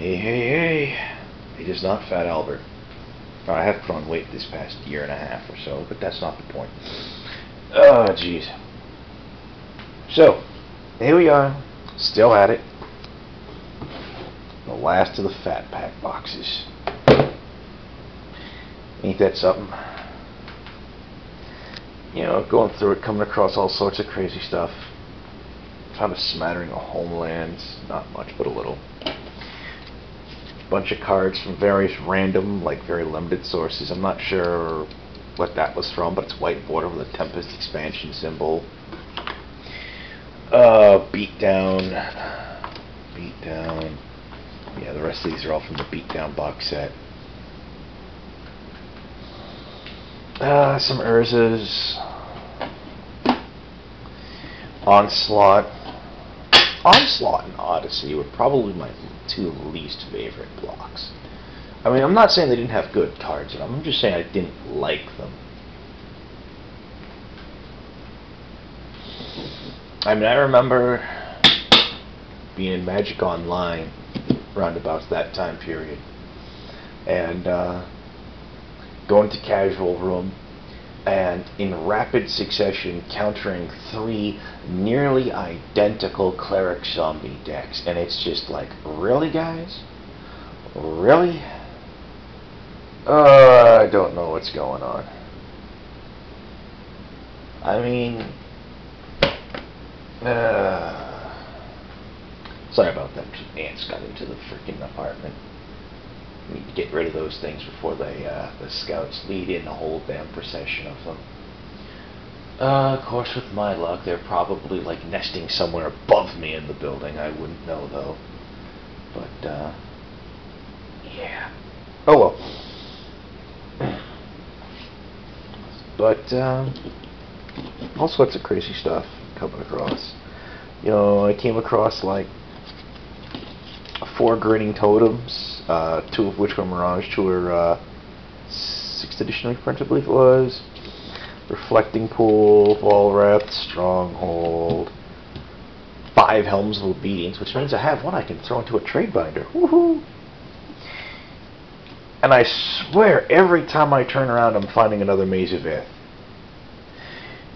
Hey, hey, hey. It is not Fat Albert. I have put on weight this past year and a half or so, but that's not the point. Oh, jeez. So, here we are, still at it. The last of the Fat Pack boxes. Ain't that something? You know, going through it, coming across all sorts of crazy stuff. Found a smattering of Homelands, not much, but a little. Bunch of cards from various random, like very limited sources. I'm not sure what that was from, but it's white border with a Tempest expansion symbol. Beatdown. Yeah, the rest of these are all from the Beatdown box set. Some Urzas. Onslaught. Onslaught and Odyssey were probably my two least favorite blocks. I mean, I'm not saying they didn't have good cards in them. I'm just saying I didn't like them. I mean, I remember being in Magic Online around about that time period, and going to Casual Room, and in rapid succession countering 3 nearly identical Cleric Zombie decks. And it's just like, really, guys? Really? I don't know what's going on. I mean, sorry about that. Ants got into the freaking apartment. Need to get rid of those things before they, the scouts lead in a whole damn procession of them. Of course, with my luck, they're probably like nesting somewhere above me in the building. I wouldn't know though. But yeah. Oh well. But all sorts of crazy stuff coming across. You know, I came across like 4 grinning totems, 2 of which were Mirage, 2 were 6th edition reprint, I believe it was. Reflecting Pool, Volrath, Stronghold, 5 Helms of Obedience, which means I have one I can throw into a trade binder. Woohoo! And I swear, every time I turn around, I'm finding another Maze of Ith.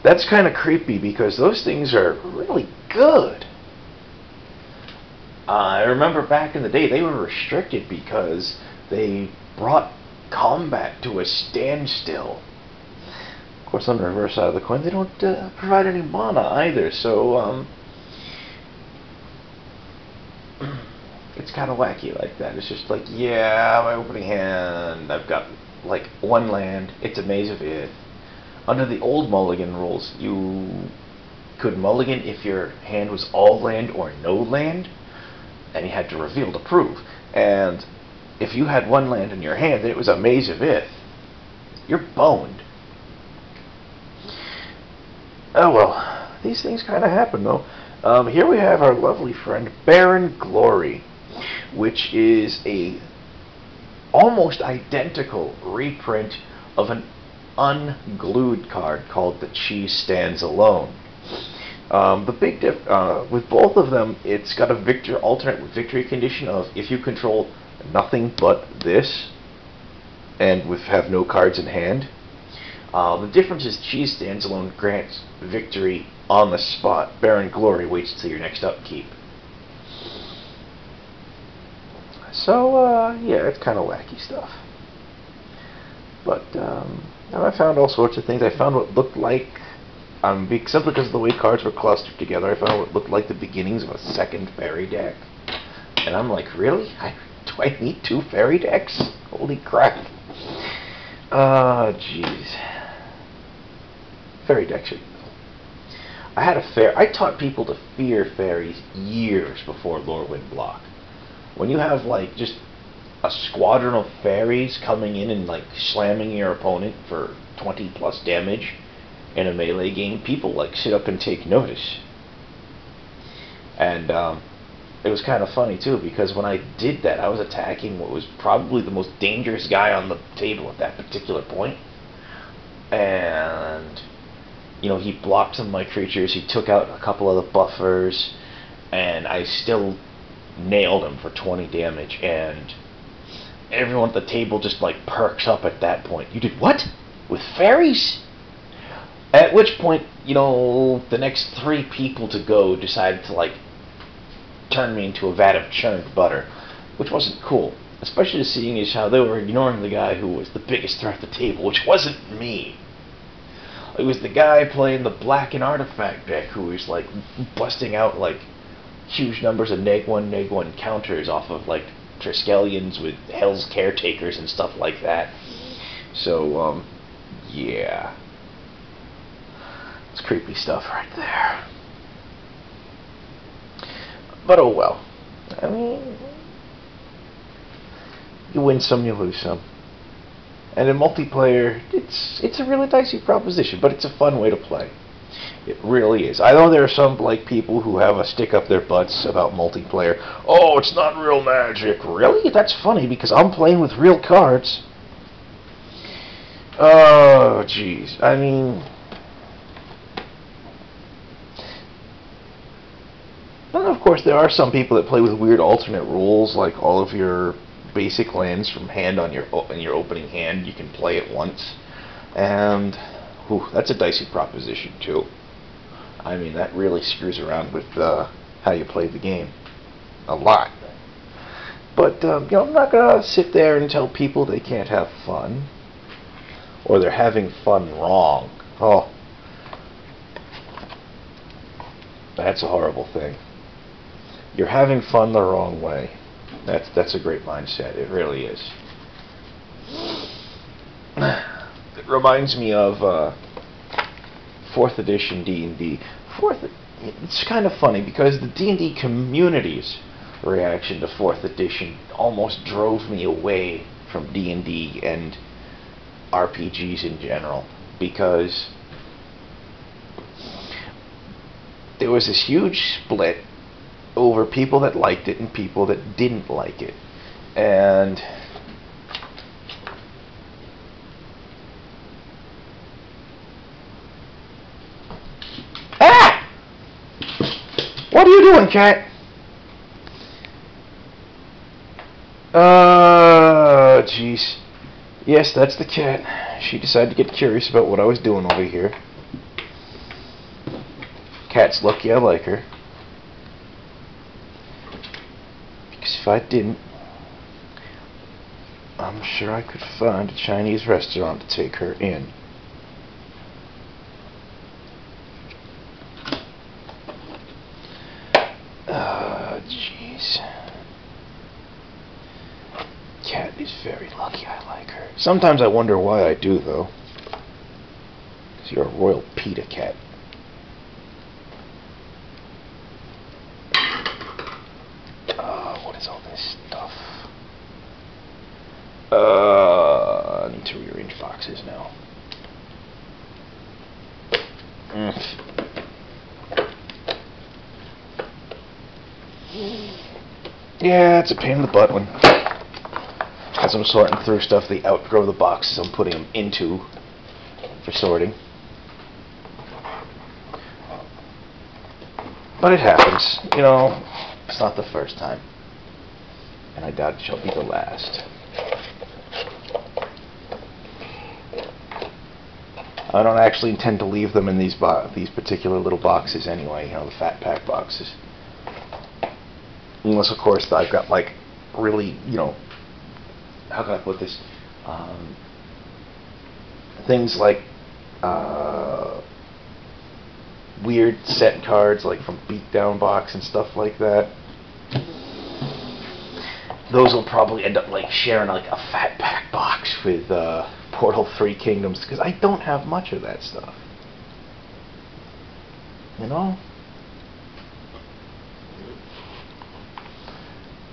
That's kind of creepy because those things are really good. I remember back in the day they were restricted because they brought combat to a standstill. Of course, on the reverse side of the coin, they don't provide any mana either, so it's kind of wacky like that. It's just like, yeah, my opening hand, I've got like 1 land, it's a Maze of Ith. Under the old mulligan rules, you could mulligan if your hand was all land or no land, and you had to reveal to prove. And if you had 1 land in your hand and it was a Maze of Ith, you're boned. Oh well, these things kind of happen though. Here we have our lovely friend Barren Glory, which is a almost identical reprint of an unglued card called The Cheese Stands Alone. The big with both of them, it's got a alternate victory condition of if you control nothing but this and have no cards in hand. The difference is Cheese Stands Alone grants victory on the spot. Barren Glory waits till your next upkeep. So, yeah, it's kind of wacky stuff. But, I found all sorts of things. I found what looked like, simply because of the way cards were clustered together, I found what looked like the beginnings of a 2nd fairy deck. And I'm like, really? Do I need 2 fairy decks? Holy crap. Jeez. Fairy decks are... I taught people to fear fairies years before Lorwyn Block. When you have, like, just a squadron of fairies coming in and, like, slamming your opponent for 20 plus damage in a melee game, people, like, sit up and take notice. And, it was kind of funny, too, because when I did that, I was attacking what was probably the most dangerous guy on the table at that particular point. And, you know, he blocked some of my creatures, he took out a couple of the buffers, and I still nailed him for 20 damage, and everyone at the table just like perks up at that point. You did what? With fairies? At which point, you know, the next 3 people to go decided to like turn me into a vat of churned butter, which wasn't cool. Especially seeing as how they were ignoring the guy who was the biggest threat at the table, which wasn't me. It was the guy playing the Black and Artifact deck who was like busting out like huge numbers of neg 1 counters off of like Triskelions with Hell's Caretakers and stuff like that. So, yeah. It's creepy stuff right there. But oh well. I mean, you win some, you lose some. And in multiplayer, it's a really dicey proposition, but it's a fun way to play. It really is. I know there are some like people who have a stick up their butts about multiplayer. Oh, it's not real Magic. Really? That's funny because I'm playing with real cards. Oh, jeez. I mean, and of course, there are some people that play with weird alternate rules, like all of your basic lands from hand on in your opening hand. You can play at once, and that's a dicey proposition too. I mean, that really screws around with how you play the game a lot. But you know, I'm not gonna sit there and tell people they can't have fun or they're having fun wrong. Oh, that's a horrible thing. You're having fun the wrong way. That's a great mindset. It really is. It reminds me of 4th edition D&D. It's kind of funny because the D&D community's reaction to 4th edition almost drove me away from D&D and RPGs in general, because there was this huge split over people that liked it and people that didn't like it. And ah! What are you doing, cat? Jeez. Yes, that's the cat. She decided to get curious about what I was doing over here. Cat's lucky I like her. Because if I didn't, I'm sure I could find a Chinese restaurant to take her in. Jeez. Cat is very lucky I like her. Sometimes I wonder why I do, though. Because you're a royal PETA cat. What is all this stuff? I need to rearrange boxes now. Yeah, it's a pain in the butt when, as I'm sorting through stuff, they outgrow the boxes I'm putting them into for sorting. But it happens, you know. It's not the first time, and I doubt it shall be the last. I don't actually intend to leave them in these particular little boxes anyway, you know, the fat pack boxes. Unless, of course, I've got, like, really, you know, how can I put this? Things like weird set cards, like from Beatdown Box and stuff like that. Those will probably end up, like, sharing, like, a fat pack box with Portal 3 Kingdoms, because I don't have much of that stuff. You know?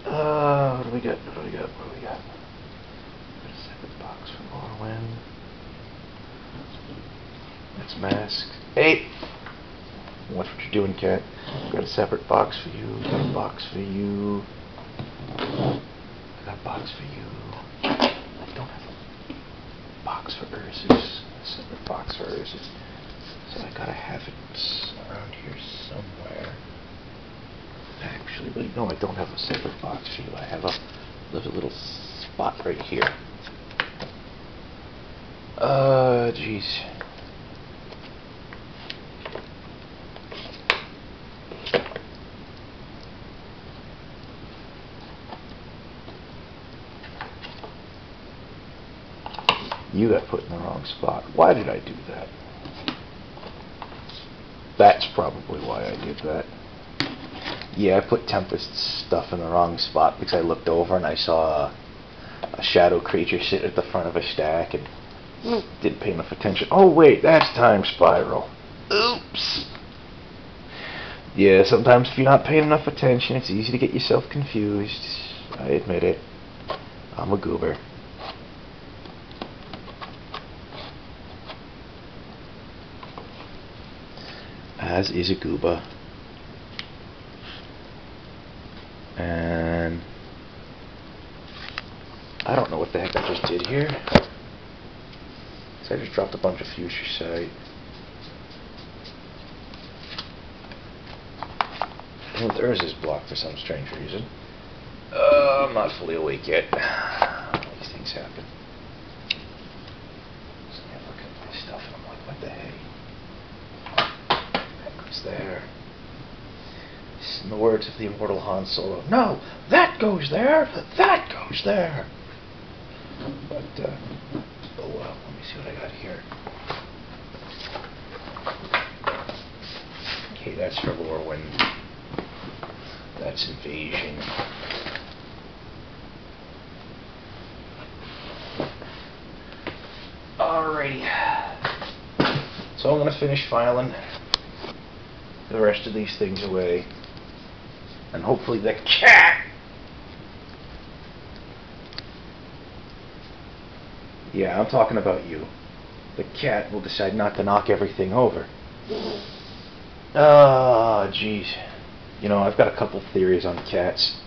What do we got? What do we got? What do we got? Got a separate box for Morrowind. That's Mask. Hey! Watch what you're doing, cat. Got a separate box for you. Got a box for you. I got a box for you. I don't have a box for Ursus. A separate box for Ursus. So I gotta have it around here somewhere. Actually, wait, no, I don't have a separate box for you. I have a little spot right here. Jeez. You got put in the wrong spot. Why did I do that? That's probably why I did that. Yeah, I put Tempest's stuff in the wrong spot because I looked over and I saw a shadow creature sit at the front of a stack and didn't pay enough attention. Oh wait, that's Time Spiral. Oops. Yeah, sometimes if you're not paying enough attention, it's easy to get yourself confused. I admit it. I'm a goober. As is a gooba. And I don't know what the heck I just did here. So I just dropped a bunch of fuchsia sight. And Urza's blocked for some strange reason. I'm not fully awake yet. These things happen. So I look at my stuff and I'm like, what the heck? That goes there. In the words of the immortal Han Solo, no, that goes there, that goes there. But, oh well, let me see what I got here. Okay, that's for Lorwyn. That's Invasion. Alrighty. So I'm going to finish filing the rest of these things away. And hopefully the cat... Yeah, I'm talking about you. The cat will decide not to knock everything over. Ah, jeez. You know, I've got a couple theories on cats.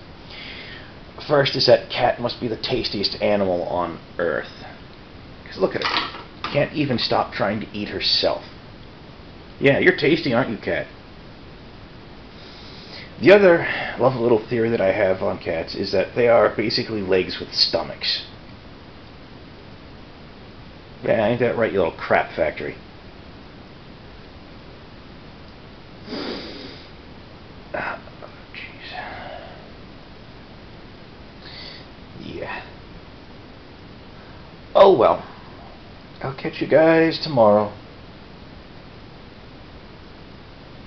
First is that cat must be the tastiest animal on Earth. Because look at her. Can't even stop trying to eat herself. Yeah, you're tasty, aren't you, cat? The other lovely little theory that I have on cats is that they are basically legs with stomachs. Yeah, ain't that right, you little crap factory? Oh, jeez. Yeah. Oh well. I'll catch you guys tomorrow.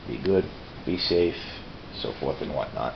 Be good, be safe, so forth and whatnot.